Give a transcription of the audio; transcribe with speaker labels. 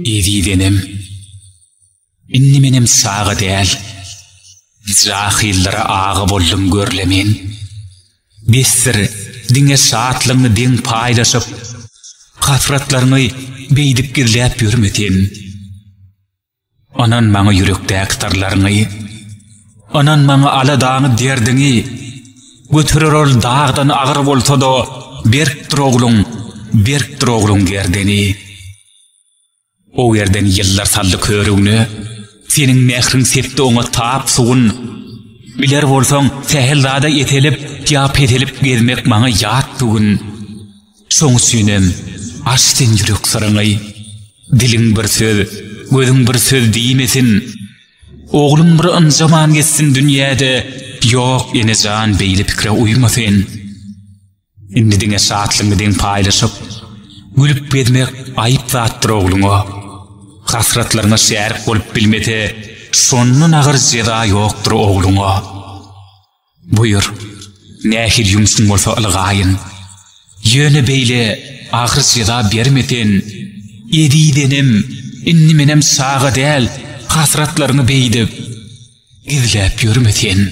Speaker 1: Edidenim, inni menem sağa değil, zahillara ağı bollum görlemen. Besir, dine saatlığını den paylaşıp, kafratlarını beydip girlep yürümeten. Anan bana yürekte aktarlarını, anan bana aladağını derdini, götürür ol dağdan ağır bolsa da, berk droglun gerdeni. O yerden yıllar sallı körüğünü, senin mehrin septi ona taap suğun. Biler bolsan, sehel dağda etelip, yap etelip gezmek bana yat bugün. Son sünem, açtın yürek sarıngay. Dilin bir söz, gözün bir söz diyemesin. Oğlum bir an zaman geçsin dünyada, yok ene can beyli fikre uymasın. Indi dine saatlığını den paylaşıp, gülüp bezmek ayıp zattır oğlunu. Hasratlarına şerik olup bilmete, sonunun ağır ceza yoktur oğlunu. Buyur, nehir yumsun olsa ılgayın. Yöne beyle ağır ceza vermeten, edidenim, inni menem sağa değil, hasratlarını beydip, gizlep yürümeten.